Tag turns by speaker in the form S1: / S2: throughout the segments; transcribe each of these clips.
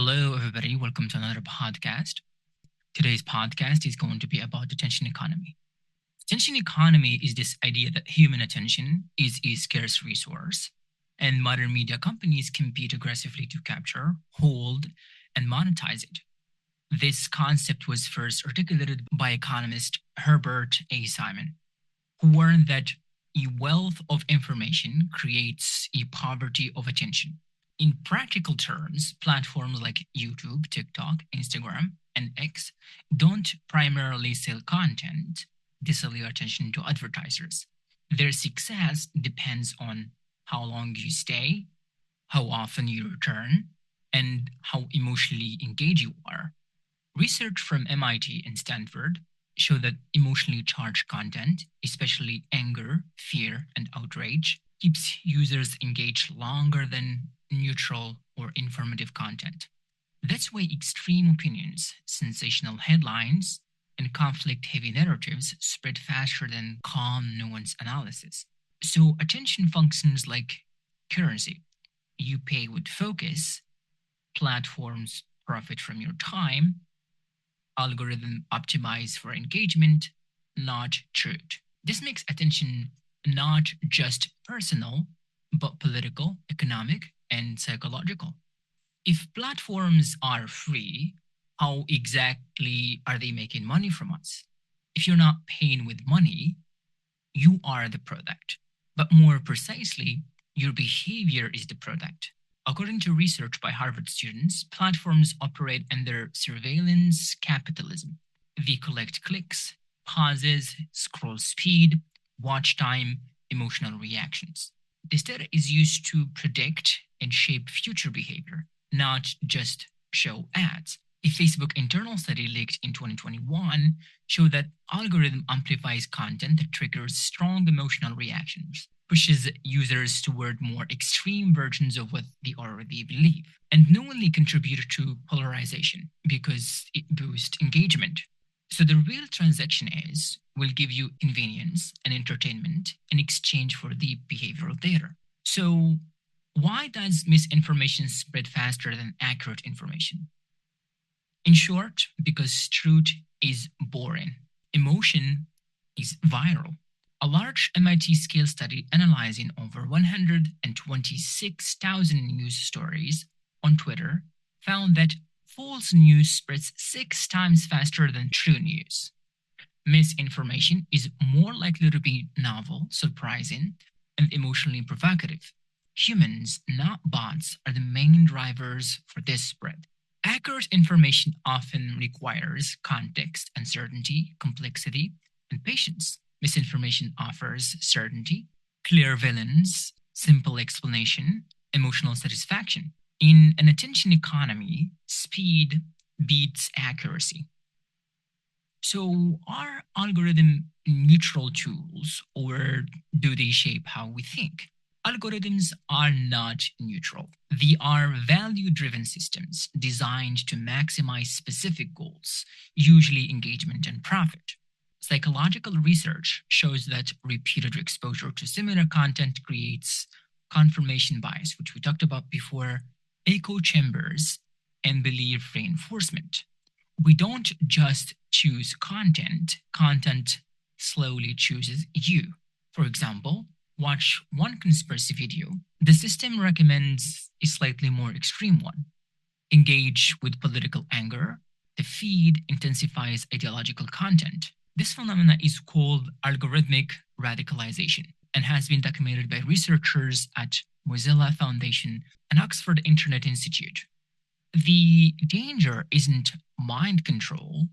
S1: Hello, everybody. Welcome to another podcast. Today's podcast is going to be about attention economy. Attention economy is this idea that human attention is a scarce resource, and modern media companies compete aggressively to capture, hold, and monetize it. This concept was first articulated by economist Herbert A. Simon, who warned that a wealth of information creates a poverty of attention. In practical terms, platforms like YouTube, TikTok, Instagram, and X don't primarily sell content, they sell your attention to advertisers. Their success depends on how long you stay, how often you return, and how emotionally engaged you are. Research from MIT and Stanford show that emotionally charged content, especially anger, fear, and outrage, keeps users engaged longer than neutral or informative content. That's why extreme opinions, sensational headlines, and conflict heavy narratives spread faster than calm, nuanced analysis. So, attention functions like currency. You pay with focus, platforms profit from your time, algorithm optimize for engagement, not truth. This makes attention not just personal, but political, economic, and psychological. If platforms are free, how exactly are they making money from us? If you're not paying with money, you are the product. But more precisely, your behavior is the product. According to research by Harvard students, platforms operate under surveillance capitalism. They collect clicks, pauses, scroll speed, watch time, emotional reactions. This data is used to predict and shape future behavior, not just show ads. A Facebook internal study leaked in 2021 showed that algorithm amplifies content that triggers strong emotional reactions, pushes users toward more extreme versions of what they already believe, and knowingly contribute to polarization because it boosts engagement. So the real transaction is will give you convenience and entertainment in exchange for the behavioral data. So why does misinformation spread faster than accurate information? In short, because truth is boring, emotion is viral. A large MIT scale study analyzing over 126,000 news stories on Twitter found that false news spreads 6 times faster than true news. Misinformation is more likely to be novel, surprising, and emotionally provocative. Humans, not bots, are the main drivers for this spread. Accurate information often requires context, uncertainty, complexity, and patience. Misinformation offers certainty, clear villains, simple explanation, emotional satisfaction. In an attention economy, speed beats accuracy. So, are algorithm neutral tools or do they shape how we think? Algorithms are not neutral. They are value driven systems designed to maximize specific goals, usually engagement and profit. Psychological research shows that repeated exposure to similar content creates confirmation bias, which we talked about before, echo chambers, and belief reinforcement. We don't just choose content, content slowly chooses you. For example, watch one conspiracy video, the system recommends a slightly more extreme one. Engage with political anger, the feed intensifies ideological content. This phenomenon is called algorithmic radicalization and has been documented by researchers at Mozilla Foundation and Oxford Internet Institute. The danger isn't mind control,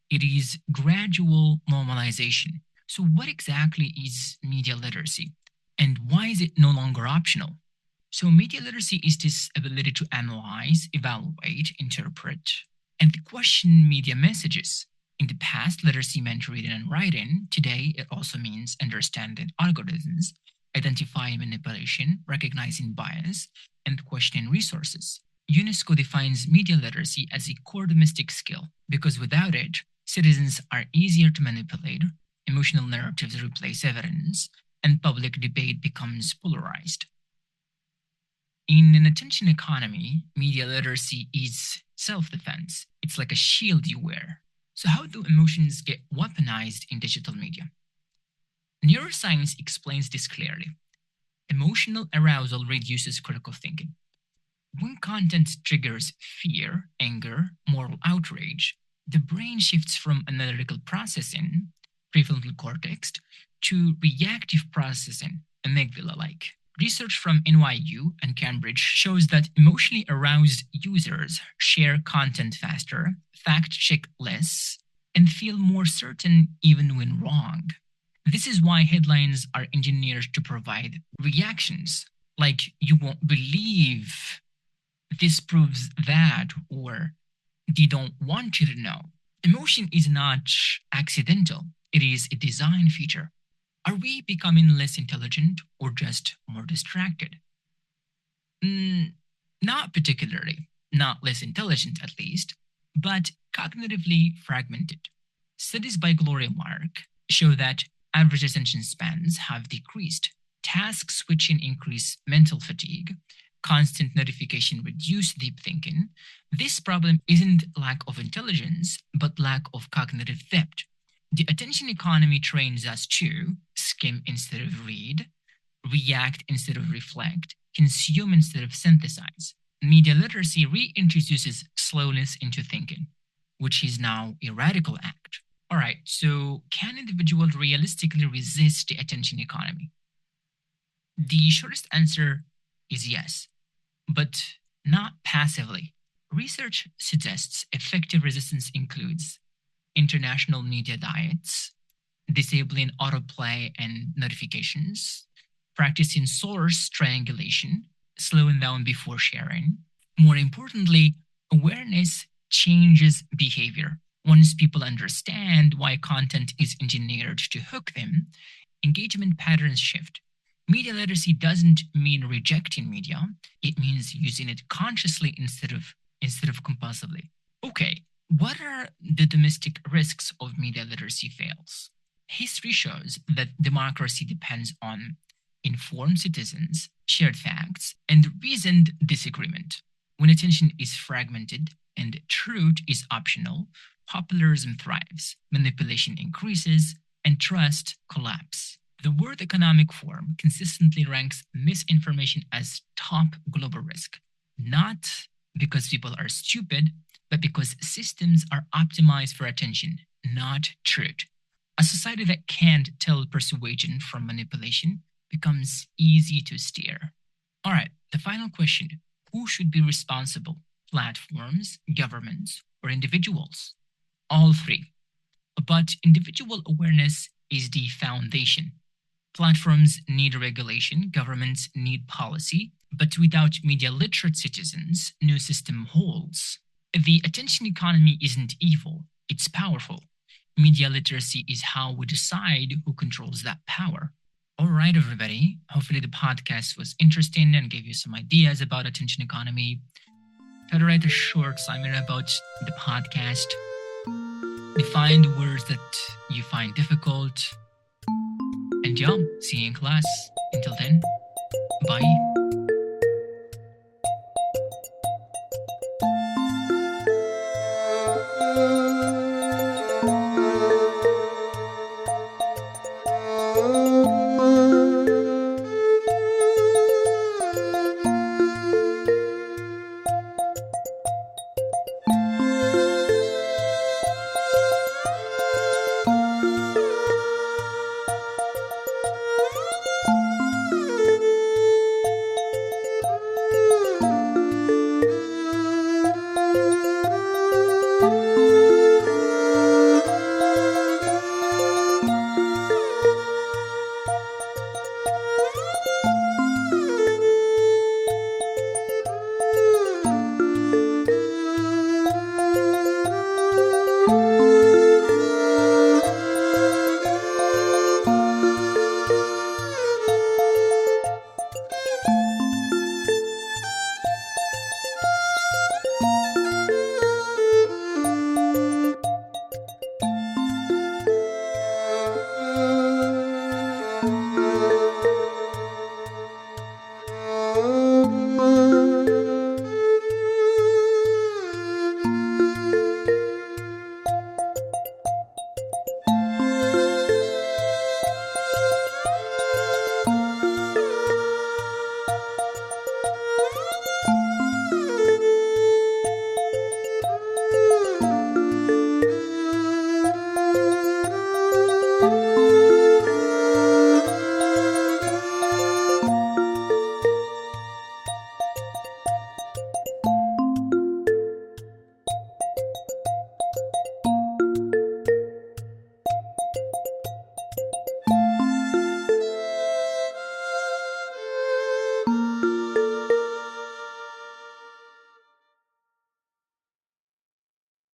S1: it is gradual normalization. So, what exactly is media literacy? And why is it no longer optional? So, media literacy is this ability to analyze, evaluate, interpret, and question media messages. In the past, literacy meant reading and writing. Today, it also means understanding algorithms, identifying manipulation, recognizing bias, and questioning resources. UNESCO defines media literacy as a core domestic skill because without it, citizens are easier to manipulate, emotional narratives replace evidence, and public debate becomes polarized. In an attention economy, media literacy is self-defense. It's like a shield you wear. So how do emotions get weaponized in digital media? Neuroscience explains this clearly. Emotional arousal reduces critical thinking. When content triggers fear, anger, moral outrage, the brain shifts from analytical processing, prefrontal cortex, to reactive processing, amygdala-like. Research from NYU and Cambridge shows that emotionally aroused users share content faster, fact check less, and feel more certain even when wrong. This is why headlines are engineered to provide reactions like "you won't believe," "this proves that," or "they don't want you to know." Emotion is not accidental, it is a design feature. Are we becoming less intelligent or just more distracted? Not particularly, not less intelligent at least, but cognitively fragmented. Studies by Gloria Mark show that average attention spans have decreased, task switching increase mental fatigue, constant notification reduce deep thinking. This problem isn't lack of intelligence, but lack of cognitive depth. The attention economy trains us to skim instead of read, react instead of reflect, consume instead of synthesize. Media literacy reintroduces slowness into thinking, which is now a radical act. All right, so can individuals realistically resist the attention economy? The shortest answer is yes, but not passively. Research suggests effective resistance includes international media diets, disabling autoplay and notifications, practicing source triangulation, slowing down before sharing. More importantly, awareness changes behavior. Once people understand why content is engineered to hook them, engagement patterns shift. Media literacy doesn't mean rejecting media, it means using it consciously instead of compulsively. Okay, what are the domestic risks of media literacy fails? History shows that democracy depends on informed citizens, shared facts, and reasoned disagreement. When attention is fragmented and truth is optional, populism thrives, manipulation increases, and trust collapses. The World Economic Forum consistently ranks misinformation as top global risk, not because people are stupid, but because systems are optimized for attention, not truth. A society that can't tell persuasion from manipulation becomes easy to steer. All right, the final question: who should be responsible? Platforms, governments, or individuals? All three. But individual awareness is the foundation. Platforms need regulation, governments need policy, but without media literate citizens, no system holds. The attention economy isn't evil, it's powerful. Media literacy is how we decide who controls that power. All right, everybody. Hopefully, the podcast was interesting and gave you some ideas about attention economy. Try to write a short summary about the podcast. Define the words that you find difficult. And yeah, see you in class. Until then, bye.